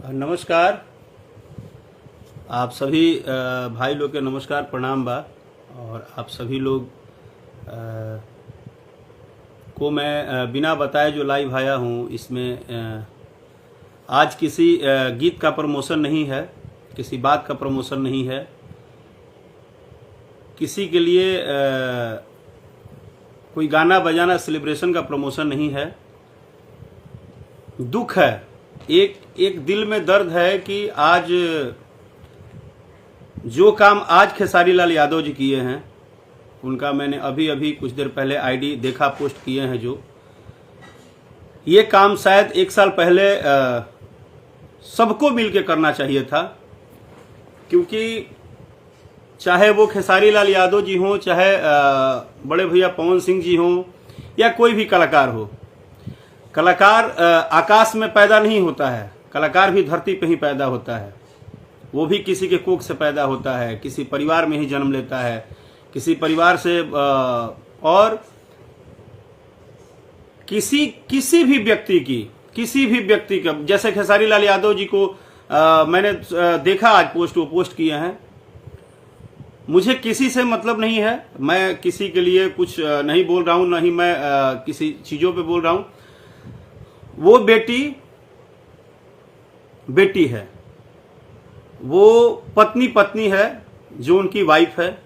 नमस्कार। आप सभी भाई लोग के नमस्कार प्रणाम बा। और आप सभी लोग को मैं बिना बताए जो लाइव आया हूँ इसमें आज किसी गीत का प्रमोशन नहीं है, किसी बात का प्रमोशन नहीं है, किसी के लिए कोई गाना बजाना सेलिब्रेशन का प्रमोशन नहीं है। दुख है, एक दिल में दर्द है कि आज जो काम आज खेसारी लाल यादव जी किए हैं, उनका मैंने अभी कुछ देर पहले आईडी देखा, पोस्ट किए हैं। जो ये काम शायद एक साल पहले सबको मिलकर करना चाहिए था, क्योंकि चाहे वो खेसारी लाल यादव जी हों, चाहे बड़े भैया पवन सिंह जी हों, या कोई भी कलाकार हो। कलाकार आकाश में पैदा नहीं होता है, कलाकार भी धरती पे ही पैदा होता है। वो भी किसी के कोख से पैदा होता है, किसी परिवार में ही जन्म लेता है, किसी परिवार से और किसी भी व्यक्ति का, जैसे खेसारी लाल यादव जी को मैंने देखा, आज वो पोस्ट किए हैं। मुझे किसी से मतलब नहीं है, मैं किसी के लिए कुछ नहीं बोल रहा हूं, ना ही मैं किसी चीजों पे बोल रहा हूं। वो बेटी है, वो पत्नी है, जो उनकी वाइफ है।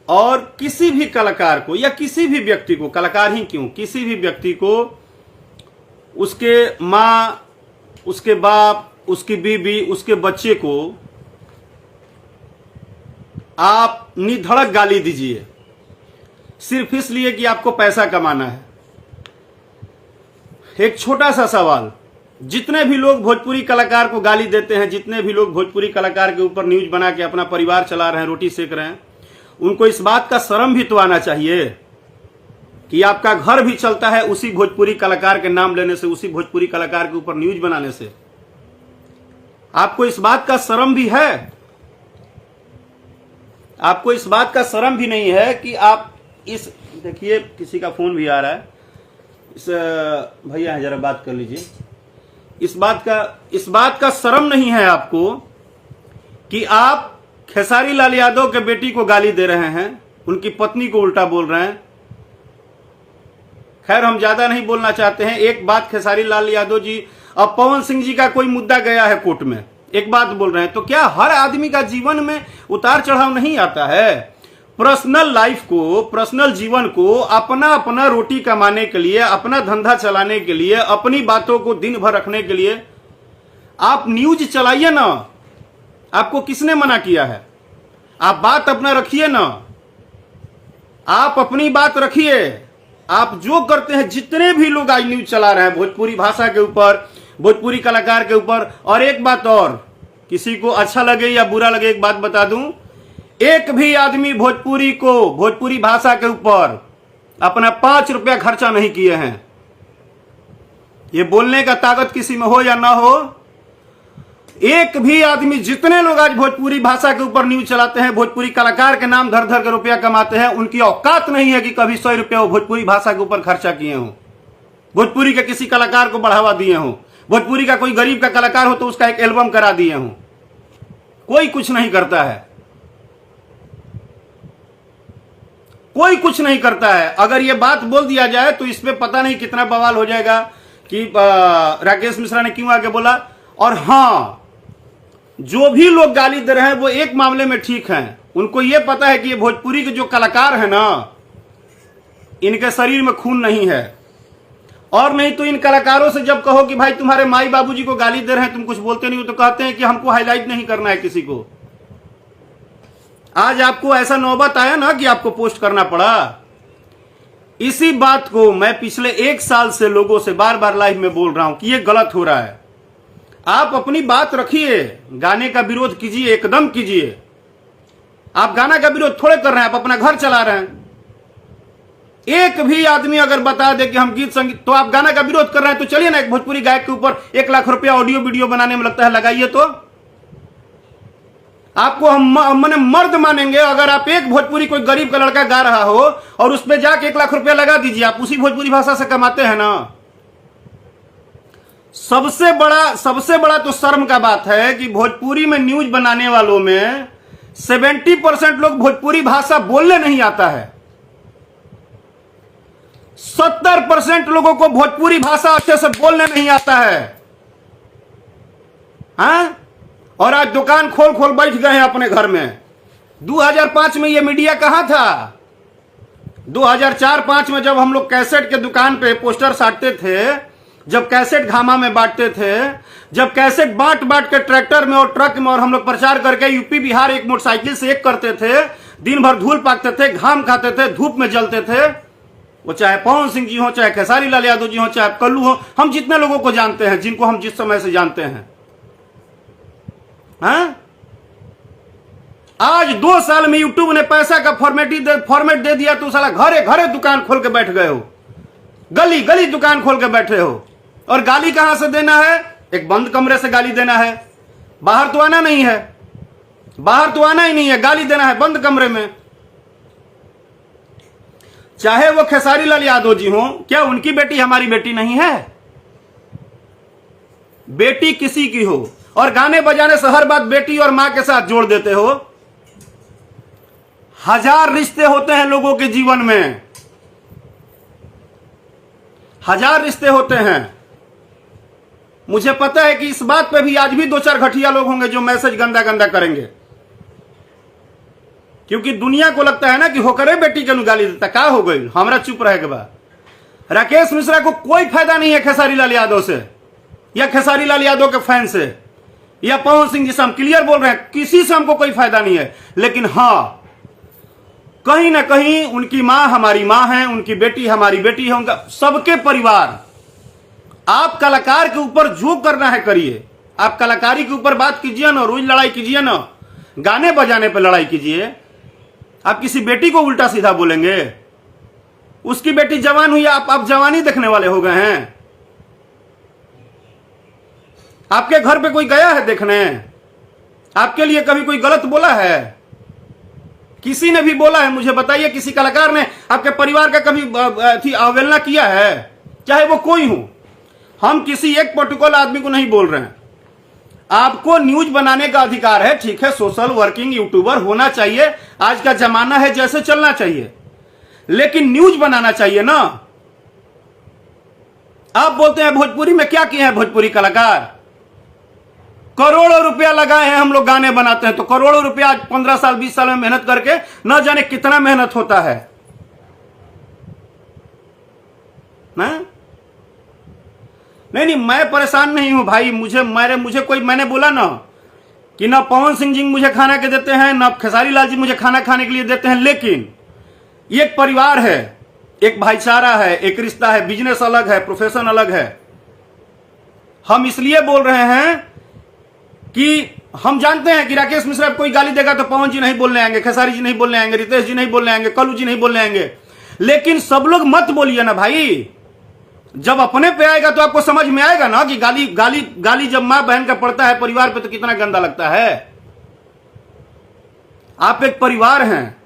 और किसी भी कलाकार को या किसी भी व्यक्ति को, कलाकार ही क्यों, किसी भी व्यक्ति को उसके माँ, उसके बाप, उसकी बीवी, उसके बच्चे को आप निधड़क गाली दीजिए सिर्फ इसलिए कि आपको पैसा कमाना है। एक छोटा सा सवाल, जितने भी लोग भोजपुरी कलाकार को गाली देते हैं, जितने भी लोग भोजपुरी कलाकार के ऊपर न्यूज बना के अपना परिवार चला रहे हैं, रोटी सेक रहे हैं, उनको इस बात का शर्म भी तो आना चाहिए कि आपका घर भी चलता है उसी भोजपुरी कलाकार के नाम लेने से, उसी भोजपुरी कलाकार के ऊपर न्यूज बनाने से। आपको इस बात का शर्म भी है? आपको इस बात का शर्म भी नहीं है कि आप इस, देखिए किसी का फोन भी आ रहा है, इस भैया जरा बात कर लीजिए। इस बात का शर्म नहीं है आपको कि आप खेसारी लाल यादव के बेटी को गाली दे रहे हैं, उनकी पत्नी को उल्टा बोल रहे हैं। खैर, हम ज्यादा नहीं बोलना चाहते हैं। एक बात, खेसारी लाल यादव जी, अब पवन सिंह जी का कोई मुद्दा गया है कोर्ट में, एक बात बोल रहे हैं, तो क्या हर आदमी का जीवन में उतार चढ़ाव नहीं आता है? पर्सनल लाइफ को, पर्सनल जीवन को अपना रोटी कमाने के लिए, अपना धंधा चलाने के लिए, अपनी बातों को दिन भर रखने के लिए आप न्यूज चलाइए ना। आपको किसने मना किया है? आप बात अपना रखिए ना, आप अपनी बात रखिए। आप जो करते हैं, जितने भी लोग आज न्यूज चला रहे हैं भोजपुरी भाषा के ऊपर, भोजपुरी कलाकार के ऊपर। और एक बात और, किसी को अच्छा लगे या बुरा लगे, एक बात बता दूं, एक भी आदमी भोजपुरी को, भोजपुरी भाषा के ऊपर अपना 5 रुपया खर्चा नहीं किए हैं। ये बोलने का ताकत किसी में हो या ना हो, एक भी आदमी, जितने लोग आज भोजपुरी भाषा के ऊपर न्यूज चलाते हैं, भोजपुरी कलाकार के नाम धर धर के रुपया कमाते हैं, उनकी औकात नहीं है कि कभी 100 रुपया वो भोजपुरी भाषा के ऊपर खर्चा किए हों, भोजपुरी के किसी कलाकार को बढ़ावा दिए हों, भोजपुरी का कोई गरीब का कलाकार हो तो उसका एक एल्बम करा दिए हों। कोई कुछ नहीं करता है, कोई कुछ नहीं करता है। अगर ये बात बोल दिया जाए तो इसमें पता नहीं कितना बवाल हो जाएगा कि राकेश मिश्रा ने क्यों आगे बोला। और हां, जो भी लोग गाली दे रहे हैं वो एक मामले में ठीक हैं, उनको ये पता है कि ये भोजपुरी के जो कलाकार हैं ना, इनके शरीर में खून नहीं है। और नहीं तो इन कलाकारों से जब कहो कि भाई तुम्हारे माई बाबूजी को गाली दे रहे हैं, तुम कुछ बोलते नहीं हो, तो कहते हैं कि हमको हाईलाइट नहीं करना है किसी को। आज आपको ऐसा नौबत आया ना कि आपको पोस्ट करना पड़ा। इसी बात को मैं पिछले 1 साल से लोगों से बार बार लाइव में बोल रहा हूं कि ये गलत हो रहा है। आप अपनी बात रखिए, गाने का विरोध कीजिए, एकदम कीजिए। आप गाना का विरोध थोड़े कर रहे हैं, आप अपना घर चला रहे हैं। एक भी आदमी अगर बता दे कि हम गीत संगीत, तो आप गाना का विरोध कर रहे हैं, तो चलिए ना एक भोजपुरी गायक के ऊपर 1 लाख रुपया ऑडियो वीडियो बनाने में लगता है, लगाइए। तो आपको हम मैंने मर्द मानेंगे अगर आप एक भोजपुरी कोई गरीब का लड़का गा रहा हो और उस पर जाके 1 लाख रुपया लगा दीजिए। आप उसी भोजपुरी भाषा से कमाते हैं ना। सबसे बड़ा तो शर्म का बात है कि भोजपुरी में न्यूज बनाने वालों में 70% लोग भोजपुरी भाषा बोलने नहीं आता है। 70% लोगों को भोजपुरी भाषा अच्छे से बोलने नहीं आता है। हाँ? और आज दुकान खोल खोल बैठ गए हैं अपने घर में। 2005 में ये मीडिया कहां था? 2004-5 में जब हम लोग कैसेट के दुकान पे पोस्टर साटते थे, जब कैसेट घामा में बांटते थे, जब कैसेट बांट के ट्रैक्टर में और ट्रक में और हम लोग प्रचार करके यूपी बिहार एक मोटरसाइकिल से एक करते थे, दिन भर धूल पाकते थे, घाम खाते थे, धूप में जलते थे, वो चाहे पवन सिंह जी हो, चाहे खेसारी लाल यादव जी हो, चाहे कल्लू हो, हम जितने लोगों को जानते हैं, जिनको हम जिस समय से जानते हैं, हाँ? आज 2 साल में यूट्यूब ने पैसा का फॉर्मेट दे दिया तो साला घरे घरे दुकान खोल के बैठ गए हो, गली गली दुकान खोल के बैठे हो। और गाली कहां से देना है? एक बंद कमरे से गाली देना है। बाहर तो आना नहीं है, बाहर तो आना ही नहीं है, गाली देना है बंद कमरे में। चाहे वो खेसारी लाल यादव जी हो, क्या उनकी बेटी हमारी बेटी नहीं है? बेटी किसी की हो और गाने बजाने से हर बात बेटी और मां के साथ जोड़ देते हो। 1000 रिश्ते होते हैं लोगों के जीवन में, 1000 रिश्ते होते हैं। मुझे पता है कि इस बात पे भी आज भी 2-4 घटिया लोग होंगे जो मैसेज गंदा गंदा करेंगे, क्योंकि दुनिया को लगता है ना कि होकरे बेटी के गाली देता, क्या हो गई, हमारा चुप रहे के बाद। राकेश मिश्रा को कोई फायदा नहीं है खेसारी लाल यादव से या खेसारी लाल यादव के फैन से या पवन सिंह जी से। हम क्लियर बोल रहे हैं, किसी से हमको कोई फायदा नहीं है। लेकिन हां, कहीं ना कहीं उनकी मां हमारी मां है, उनकी बेटी हमारी बेटी है, उनका सबके परिवार। आप कलाकार के ऊपर जो करना है करिए, आप कलाकारी के ऊपर बात कीजिए ना, रोज लड़ाई कीजिए ना, गाने बजाने पे लड़ाई कीजिए। आप किसी बेटी को उल्टा सीधा बोलेंगे? उसकी बेटी जवान हुई, आप जवानी देखने वाले हो गए हैं? आपके घर पे कोई गया है देखने? आपके लिए कभी कोई गलत बोला है? किसी ने भी बोला है? मुझे बताइए, किसी कलाकार ने आपके परिवार का कभी अवहेलना किया है? चाहे वो कोई हो। हम किसी एक पर्टिकुलर आदमी को नहीं बोल रहे हैं। आपको न्यूज बनाने का अधिकार है, ठीक है, सोशल वर्किंग यूट्यूबर होना चाहिए, आज का जमाना है, जैसे चलना चाहिए, लेकिन न्यूज बनाना चाहिए ना। आप बोलते हैं भोजपुरी में क्या किए हैं भोजपुरी कलाकार? करोड़ों रुपया लगाए हैं, हम लोग गाने बनाते हैं तो करोड़ों रुपया 15 साल 20 साल में मेहनत करके, न जाने कितना मेहनत होता है ना? नहीं, मैं परेशान नहीं हूं भाई। मैंने बोला ना कि ना पवन सिंह जी मुझे खाना के देते हैं, ना खेसारी लाल जी मुझे खाना खाने के लिए देते हैं, लेकिन ये एक परिवार है, एक भाईचारा है, एक रिश्ता है, बिजनेस अलग है, प्रोफेशन अलग है। हम इसलिए बोल रहे हैं कि हम जानते हैं कि राकेश मिश्रा कोई गाली देगा तो पवन जी नहीं बोलने आएंगे, खेसारी जी नहीं बोलने आएंगे, रितेश जी नहीं बोलने आएंगे, कल्लू जी नहीं बोलने आएंगे, लेकिन सब लोग मत बोलिए ना भाई। जब अपने पे आएगा तो आपको समझ में आएगा ना कि गाली जब मां बहन का पड़ता है परिवार पे तो कितना गंदा लगता है। आप एक परिवार हैं।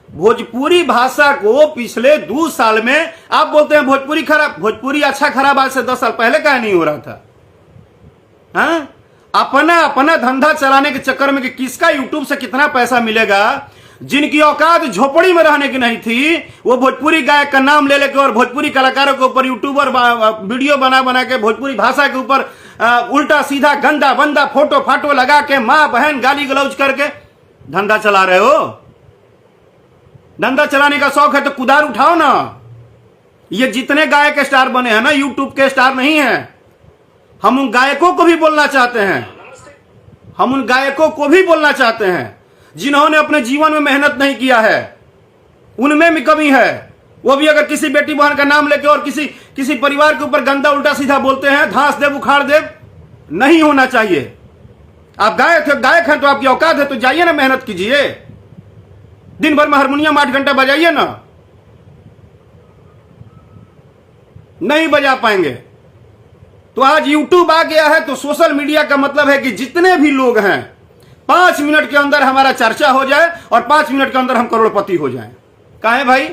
भोजपुरी भाषा को पिछले 2 साल में आप बोलते हैं भोजपुरी खराब, भोजपुरी अच्छा खराब आज से 10 साल पहले का नहीं हो रहा था। हाँ? अपना धंधा चलाने के चक्कर में कि किसका यूट्यूब से कितना पैसा मिलेगा, जिनकी औकात झोपड़ी में रहने की नहीं थी, वो भोजपुरी गायक का नाम ले लेके और भोजपुरी कलाकारों के ऊपर यूट्यूबर वीडियो बना के भोजपुरी भाषा के ऊपर उल्टा सीधा गंदा बंदा फोटो फाटो लगा के मां बहन गाली गलौज करके धंधा चला रहे हो। धंधा चलाने का शौक है तो कुदार उठाओ ना। ये जितने गायक स्टार बने हैं ना, यूट्यूब के स्टार नहीं है। हम उन गायकों को भी बोलना चाहते हैं, हम उन गायकों को भी बोलना चाहते हैं जिन्होंने अपने जीवन में मेहनत नहीं किया है, उनमें भी कमी है। वो भी अगर किसी बेटी बहन का नाम लेके और किसी परिवार के ऊपर गंदा उल्टा सीधा बोलते हैं, धांस देव उखाड़ देव, नहीं होना चाहिए। आप गायक हैं तो आपकी औकात है तो जाइए ना, मेहनत कीजिए, दिन भर में हारमोनियम 8 घंटा बजाइए ना। नहीं बजा पाएंगे तो आज यूट्यूब आ गया है तो सोशल मीडिया का मतलब है कि जितने भी लोग हैं 5 मिनट के अंदर हमारा चर्चा हो जाए और 5 मिनट के अंदर हम करोड़पति हो जाएं। काहे भाई?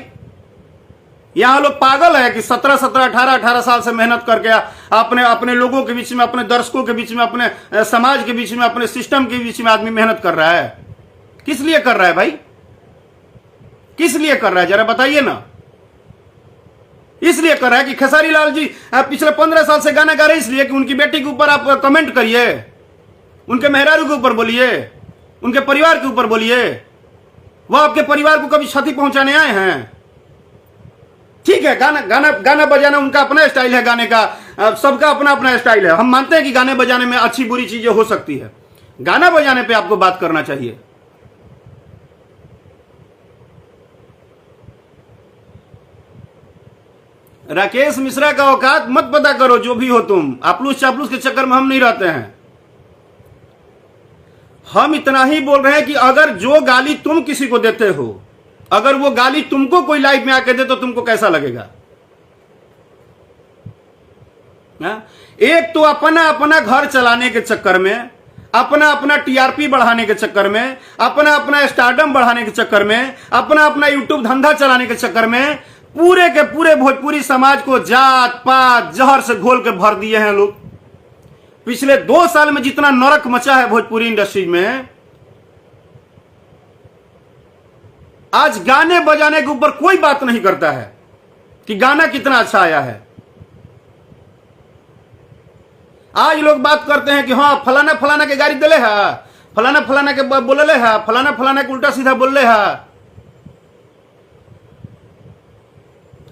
यहां लोग पागल है कि 17-17, 18-18 साल से मेहनत करके अपने अपने लोगों के बीच में, अपने दर्शकों के बीच में, अपने समाज के बीच में, अपने सिस्टम के बीच में आदमी मेहनत कर रहा है। किस लिए कर रहा है भाई? किस लिए कर रहा है जरा बताइए ना। इसलिए कर रहा है कि खेसारी लाल जी पिछले 15 साल से गाना गा रहे, इसलिए कि उनकी बेटी के ऊपर आप कमेंट करिए, उनके मेहरारू के ऊपर बोलिए, उनके परिवार के ऊपर बोलिए। वह आपके परिवार को कभी क्षति पहुंचाने आए हैं? ठीक है, गाना बजाना उनका अपना स्टाइल है गाने का, सबका अपना अपना स्टाइल है। हम मानते हैं कि गाने बजाने में अच्छी बुरी चीजें हो सकती है, गाना बजाने पे आपको बात करना चाहिए। राकेश मिश्रा का औकात मत पता करो, जो भी हो तुम। आपलूस चापलूस के चक्कर में हम नहीं रहते हैं। हम इतना ही बोल रहे हैं कि अगर जो गाली तुम किसी को देते हो, अगर वो गाली तुमको कोई लाइफ में आके दे तो तुमको कैसा लगेगा? एक तो अपना अपना घर चलाने के चक्कर में, अपना अपना टीआरपी बढ़ाने के चक्कर में, अपना अपना स्टारडम बढ़ाने के चक्कर में, अपना अपना यूट्यूब धंधा चलाने के चक्कर में पूरे के पूरे भोजपुरी समाज को जात पात जहर से घोल के भर दिए हैं लोग। पिछले 2 साल में जितना नरक मचा है भोजपुरी इंडस्ट्री में, आज गाने बजाने के ऊपर कोई बात नहीं करता है कि गाना कितना अच्छा आया है। आज लोग बात करते हैं कि हाँ फलाना फलाना के गाड़ी दिले है, फलाना फलाना के बोलले है, फलाना फलाना के उल्टा सीधा बोलले है।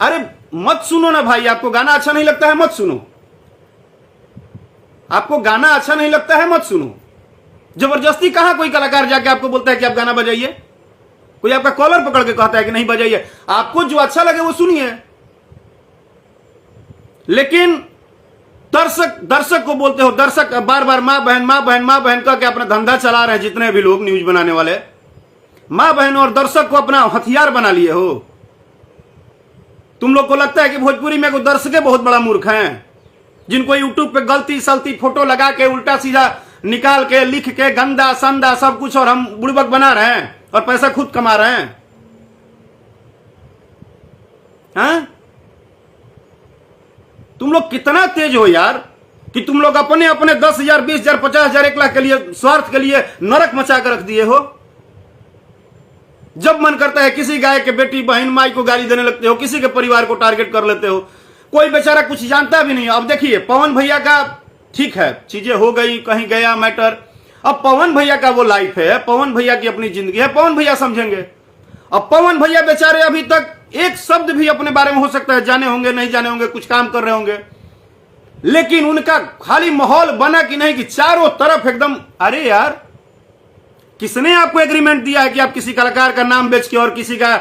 अरे मत सुनो ना भाई, आपको गाना अच्छा नहीं लगता है मत सुनो, आपको गाना अच्छा नहीं लगता है मत सुनो। जबरदस्ती कहां कोई कलाकार जाके आपको बोलता है कि आप गाना बजाइए? कोई आपका कॉलर पकड़ के कहता है कि नहीं बजाइए? आपको जो अच्छा लगे वो सुनिए। लेकिन दर्शक को बोलते हो, दर्शक बार बार मां बहन मां बहन मां बहन कह के अपना धंधा चला रहे हैं। जितने भी लोग न्यूज बनाने वाले मां बहन और दर्शक को अपना हथियार बना लिए हो। तुम लोग को लगता है कि भोजपुरी में कोई दर्शक बहुत बड़ा मूर्ख हैं, जिनको यूट्यूब पे गलती सलती फोटो लगा के उल्टा सीधा निकाल के लिख के गंदा संदा सब कुछ, और हम बुड़बक बना रहे हैं और पैसा खुद कमा रहे हैं। हाँ? तुम लोग कितना तेज हो यार कि तुम लोग अपने अपने 10,000, 20,000, 50,000, 1 लाख के लिए, स्वार्थ के लिए नरक मचा कर रख दिए हो। जब मन करता है किसी गाय के बेटी बहन माई को गाली देने लगते हो, किसी के परिवार को टारगेट कर लेते हो। कोई बेचारा कुछ जानता भी नहीं। अब देखिए पवन भैया का ठीक है, चीजें हो गई, कहीं गया मैटर। अब पवन भैया का वो लाइफ है, पवन भैया की अपनी जिंदगी है, पवन भैया समझेंगे। अब पवन भैया बेचारे अभी तक एक शब्द भी अपने बारे में हो सकता है जाने होंगे नहीं जाने होंगे, कुछ काम कर रहे होंगे, लेकिन उनका खाली माहौल बना कि नहीं कि चारों तरफ एकदम। अरे यार किसने आपको एग्रीमेंट दिया है कि आप किसी कलाकार का नाम बेच के और किसी का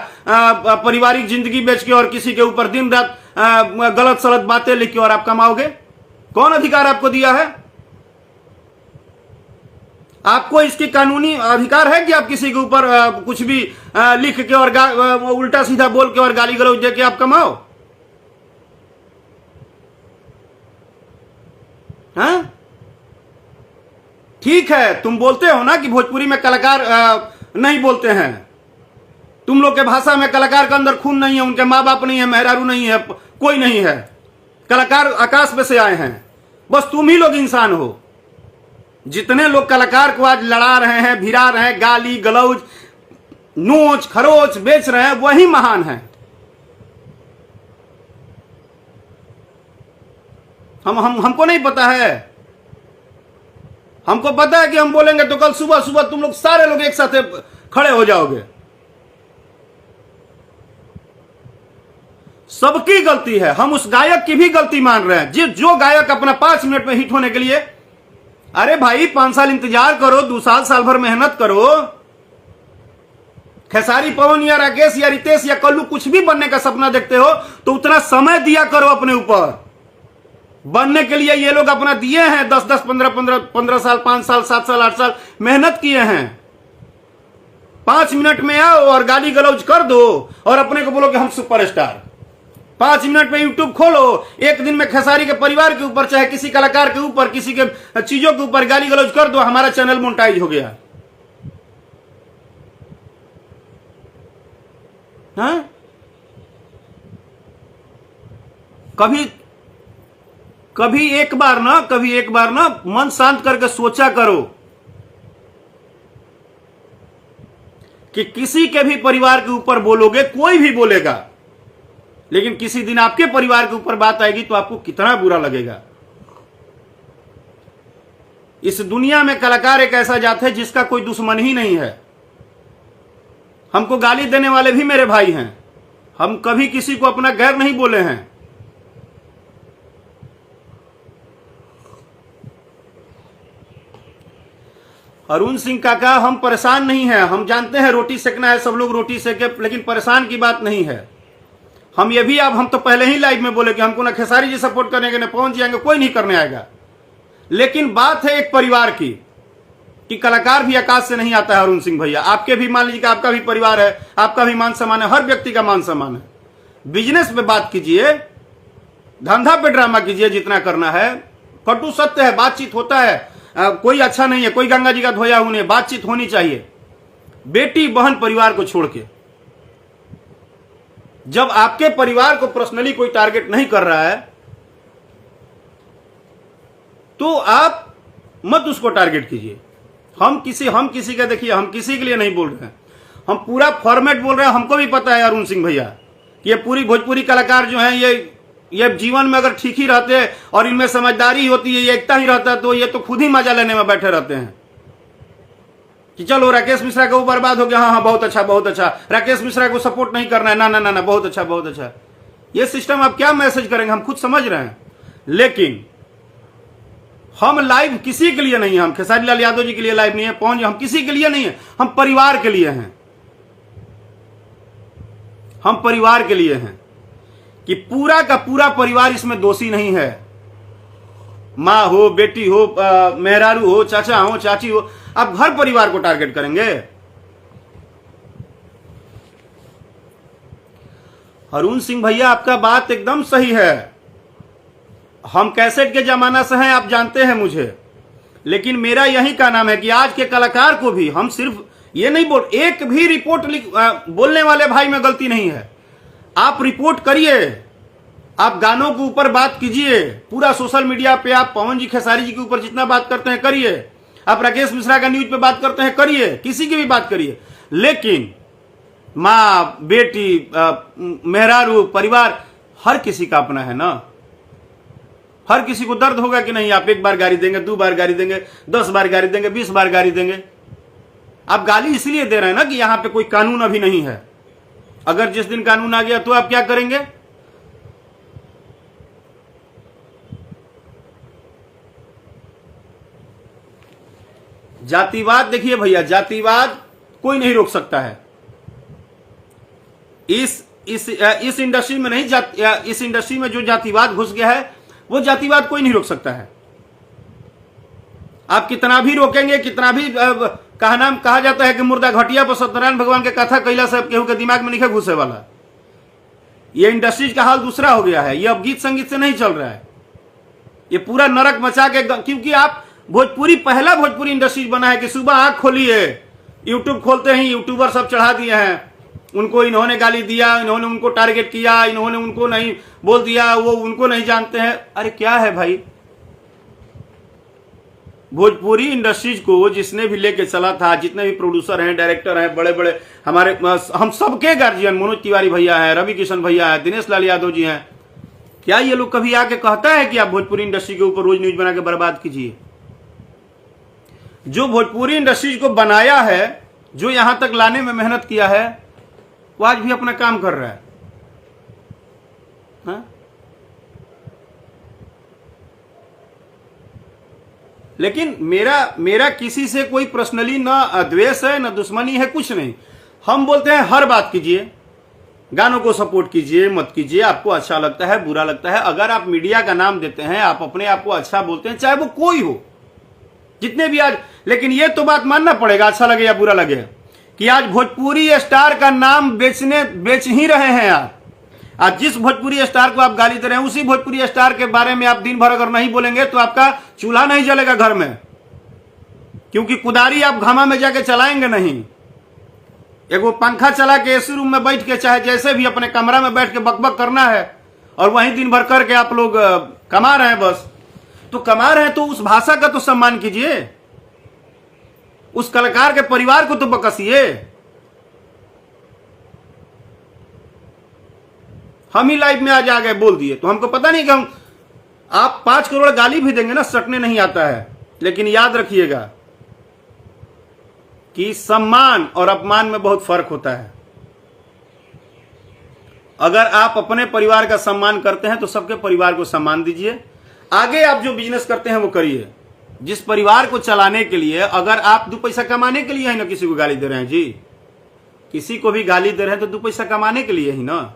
पारिवारिक जिंदगी बेच के और किसी के ऊपर दिन रात गलत सलत बातें लिख के और आप कमाओगे? कौन अधिकार आपको दिया है? आपको इसकी कानूनी अधिकार है कि आप किसी के ऊपर कुछ भी लिख के और उल्टा सीधा बोल के और गाली गलौज दे के आप कमाओ? हाँ? ठीक है, तुम बोलते हो ना कि भोजपुरी में कलाकार नहीं बोलते हैं। तुम लोग के भाषा में कलाकार के अंदर खून नहीं है, उनके माँ बाप नहीं है, मेहरारू नहीं है, कोई नहीं है। कलाकार आकाश में से आए हैं। बस तुम ही लोग इंसान हो। जितने लोग कलाकार को आज लड़ा रहे हैं, भिड़ा रहे हैं, गाली गलौज नोच खरोच बेच रहे हैं, वही महान है। हमको नहीं पता है। हमको पता है कि हम बोलेंगे तो कल सुबह सुबह तुम लोग सारे लोग एक साथ खड़े हो जाओगे। सबकी गलती है, हम उस गायक की भी गलती मान रहे हैं। जो गायक अपना 5 मिनट में हिट होने के लिए, अरे भाई 5 साल इंतजार करो, 2 साल साल भर मेहनत करो। खेसारी पवन या राकेश या रितेश या कल्लू कुछ भी बनने का सपना देखते हो तो उतना समय दिया करो अपने ऊपर। बनने के लिए ये लोग अपना दिए हैं 10-10, 15 साल, 5 साल, 7 साल, 8 साल मेहनत किए हैं। 5 मिनट में आओ और गाली गलौज कर दो और अपने को बोलो कि हम सुपरस्टार। 5 मिनट में यूट्यूब खोलो, एक दिन में खेसारी के परिवार के ऊपर, चाहे किसी कलाकार के ऊपर, किसी के चीजों के ऊपर गाली गलौज कर दो, हमारा चैनल मोनेटाइज हो गया। हाँ? कभी कभी एक बार ना मन शांत करके सोचा करो कि किसी के भी परिवार के ऊपर बोलोगे, कोई भी बोलेगा, लेकिन किसी दिन आपके परिवार के ऊपर बात आएगी तो आपको कितना बुरा लगेगा। इस दुनिया में कलाकार एक ऐसा जात है जिसका कोई दुश्मन ही नहीं है। हमको गाली देने वाले भी मेरे भाई हैं, हम कभी किसी को अपना गैर नहीं बोले हैं। अरुण सिंह काका, हम परेशान नहीं हैं, हम जानते हैं रोटी सेकना है, सब लोग रोटी सेके, लेकिन परेशान की बात नहीं है। हम ये भी, अब हम तो पहले ही लाइव में बोले कि हमको ना खेसारी जी सपोर्ट करेंगे, ना पवन जी आएंगे, कोई नहीं करने आएगा। लेकिन बात है एक परिवार की, कि कलाकार भी आकाश से नहीं आता है। अरुण सिंह भैया, आपके भी मान लीजिए कि आपका भी परिवार है, आपका भी मान सम्मान है, हर व्यक्ति का मान सम्मान है। बिजनेस पे बात कीजिए, धंधा पे ड्रामा कीजिए, जितना करना है। कटु सत्य है, बातचीत होता है, कोई अच्छा नहीं है, कोई गंगा जी का धोया हुआ नहीं, बातचीत होनी चाहिए। बेटी बहन परिवार को छोड़ के, जब आपके परिवार को पर्सनली कोई टारगेट नहीं कर रहा है तो आप मत उसको टारगेट कीजिए। हम किसी का, देखिए, हम किसी के लिए नहीं बोल रहे हैं, हम पूरा फॉर्मेट बोल रहे हैं। हमको भी पता है अरुण सिंह भैया कि ये पूरी भोजपुरी कलाकार जो हैं, ये जीवन में अगर ठीक ही रहते और इनमें समझदारी होती है, एकता ही रहता, तो ये तो खुद ही मजा लेने में बैठे रहते हैं कि चलो राकेश मिश्रा का वो बर्बाद हो गया, हाँ बहुत अच्छा, बहुत अच्छा, राकेश मिश्रा को सपोर्ट नहीं करना है, ना ना ना ना, बहुत अच्छा, बहुत अच्छा। ये सिस्टम आप क्या मैसेज करेंगे, हम खुद समझ रहे हैं। लेकिन हम लाइव किसी के लिए नहीं है, हम खेसारी लाल यादव जी के लिए लाइव नहीं है, पवन जी, हम किसी के लिए नहीं है, हम परिवार के लिए हैं। हम परिवार के लिए हैं कि पूरा का पूरा परिवार इसमें दोषी नहीं है। माँ हो, बेटी हो, मेहरारू हो, चाचा हो, चाची हो, आप हर परिवार को टारगेट करेंगे। अरुण सिंह भैया, आपका बात एकदम सही है। हम कैसेट के जमाना से हैं, आप जानते हैं मुझे, लेकिन मेरा यही का नाम है कि आज के कलाकार को भी हम सिर्फ ये नहीं बोल, एक भी रिपोर्ट बोलने वाले भाई में गलती नहीं है। आप रिपोर्ट करिए, आप गानों के ऊपर बात कीजिए, पूरा सोशल मीडिया पे आप पवन जी, खेसारी जी के ऊपर जितना बात करते हैं करिए, आप राकेश मिश्रा का न्यूज पे बात करते हैं करिए, किसी की भी बात करिए, लेकिन माँ, बेटी, मेहरारू, परिवार, हर किसी का अपना है ना। हर किसी को दर्द होगा कि नहीं, आप एक बार गाली देंगे, 2 बार गाली देंगे, 10 बार गाली देंगे, 20 बार गाली देंगे। आप गाली इसलिए दे रहे हैं ना कि यहां पे कोई कानून अभी नहीं है। अगर जिस दिन कानून आ गया तो आप क्या करेंगे? जातिवाद, देखिए भैया, जातिवाद कोई नहीं रोक सकता है। इस इंडस्ट्री में नहीं, इस इंडस्ट्री में जो जातिवाद घुस गया है, वो जातिवाद कोई नहीं रोक सकता है। आप कितना भी रोकेंगे, कितना भी कहा जाता है कि मुर्दा घटिया पर सत्यनारायण भगवान के कथा कैला से केहू के दिमाग में नहीं घुसे वाला। ये इंडस्ट्रीज का हाल दूसरा हो गया है। ये अब गीत संगीत से नहीं चल रहा है, ये पूरा नरक मचा के, क्योंकि आप पहला भोजपुरी इंडस्ट्रीज बना है कि सुबह आंख खोलिए, यूट्यूब खोलते ही यूट्यूबर सब चढ़ा दिए हैं। उनको इन्होंने गाली दिया, इन्होंने उनको टारगेट किया, इन्होंने उनको नहीं बोल दिया, वो उनको नहीं जानते हैं। अरे क्या है भाई, भोजपुरी इंडस्ट्रीज को जिसने भी लेके चला था, जितने भी प्रोड्यूसर हैं, डायरेक्टर हैं, बड़े बड़े हमारे, हम सबके गार्जियन, मनोज तिवारी भैया हैं, रवि किशन भैया हैं, दिनेश लाल यादव जी हैं, क्या ये लोग कभी आके कहता है कि आप भोजपुरी इंडस्ट्री के ऊपर रोज न्यूज बना के बर्बाद कीजिए? जो भोजपुरी इंडस्ट्रीज को बनाया है, जो यहां तक लाने में मेहनत किया है, वो आज भी अपना काम कर रहा है। हा? लेकिन मेरा किसी से कोई पर्सनली ना द्वेष है, ना दुश्मनी है, कुछ नहीं। हम बोलते हैं हर बात कीजिए, गानों को सपोर्ट कीजिए, मत कीजिए, आपको अच्छा लगता है, बुरा लगता है। अगर आप मीडिया का नाम देते हैं, आप अपने आप को अच्छा बोलते हैं, चाहे वो कोई हो, जितने भी आज, लेकिन ये तो बात मानना पड़ेगा, अच्छा लगे या बुरा लगे, कि आज भोजपुरी स्टार का नाम बेच ही रहे हैं आप। आज जिस भोजपुरी स्टार को आप गाली दे रहे हैं, उसी भोजपुरी स्टार के बारे में आप दिन भर अगर नहीं बोलेंगे तो आपका चूल्हा नहीं जलेगा घर में, क्योंकि कुदारी आप घामा में जाके चलाएंगे नहीं। एक वो पंखा चला के एसी रूम में बैठ के, चाहे जैसे भी अपने कमरा में बैठ के बकबक करना है, और वहीं दिन भर करके आप लोग कमा रहे हैं बस। तो कमा रहे हैं तो उस भाषा का तो सम्मान कीजिए, उस कलाकार के परिवार को तो बकसिए। हम ही लाइव में आज आ गए बोल दिए तो हमको पता नहीं कि हम आप 5 करोड़ गाली भी देंगे ना, सटने नहीं आता है। लेकिन याद रखिएगा कि सम्मान और अपमान में बहुत फर्क होता है। अगर आप अपने परिवार का सम्मान करते हैं तो सबके परिवार को सम्मान दीजिए। आगे आप जो बिजनेस करते हैं वो करिए। जिस परिवार को चलाने के लिए, अगर आप 2 पैसा कमाने के लिए ही ना किसी को गाली दे रहे हैं जी, किसी को भी गाली दे रहे हैं तो 2 पैसा कमाने के लिए ही ना।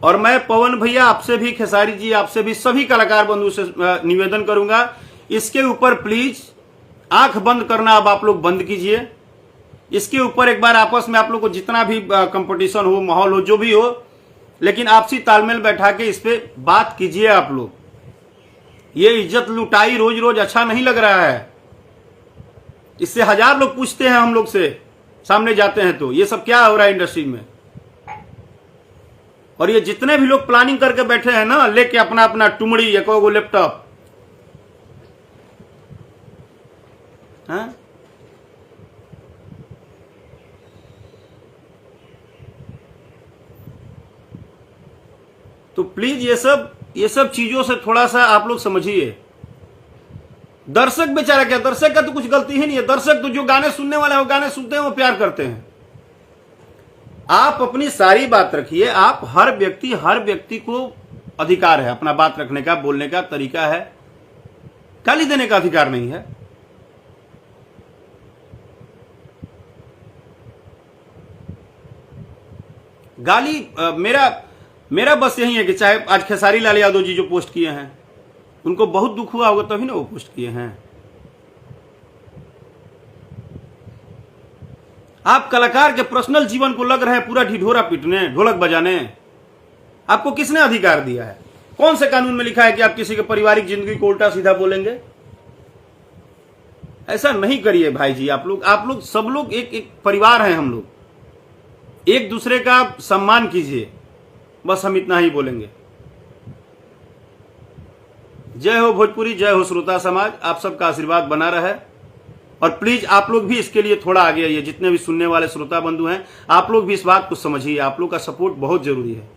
और मैं पवन भैया आपसे भी, खेसारी जी आपसे भी, सभी कलाकार बंधु से निवेदन करूंगा, इसके ऊपर प्लीज आंख बंद करना अब आप लोग बंद कीजिए। इसके ऊपर एक बार आपस में आप लोग को जितना भी कंपटीशन हो, माहौल हो, जो भी हो, लेकिन आपसी तालमेल बैठा के इस पे बात कीजिए आप लोग। ये इज्जत लुटाई रोज रोज अच्छा नहीं लग रहा है। इससे 1000 लोग पूछते हैं हम लोग से, सामने जाते हैं तो ये सब क्या हो रहा है इंडस्ट्री में। और ये जितने भी लोग प्लानिंग करके बैठे हैं ना, लेके अपना अपना टुमड़ी या कोई लैपटॉप, हाँ, तो प्लीज ये सब चीजों से थोड़ा सा आप लोग समझिए। दर्शक बेचारा क्या, दर्शक का तो कुछ गलती ही नहीं है। दर्शक तो जो गाने सुनने वाले हैं वो गाने सुनते हैं, वो प्यार करते हैं। आप अपनी सारी बात रखिए। आप हर व्यक्ति को अधिकार है अपना बात रखने का, बोलने का तरीका है, गाली देने का अधिकार नहीं है। गाली मेरा बस यही है कि चाहे आज खेसारी लाल यादव जी जो पोस्ट किए हैं, उनको बहुत दुख हुआ होगा तभी ना वो पोस्ट किए हैं। आप कलाकार के पर्सनल जीवन को लग रहे हैं पूरा ढिढोरा पीटने, ढोलक बजाने। आपको किसने अधिकार दिया है? कौन से कानून में लिखा है कि आप किसी के पारिवारिक जिंदगी को उल्टा सीधा बोलेंगे? ऐसा नहीं करिए भाई जी। आप लोग सब लोग एक परिवार हैं। हम लोग एक दूसरे का सम्मान कीजिए, बस हम इतना ही बोलेंगे। जय हो भोजपुरी, जय हो श्रोता समाज। आप सबका आशीर्वाद बना रहे। और प्लीज आप लोग भी इसके लिए थोड़ा आगे आइए। जितने भी सुनने वाले श्रोता बंधु हैं, आप लोग भी इस बात को समझिए। आप लोग का सपोर्ट बहुत जरूरी है।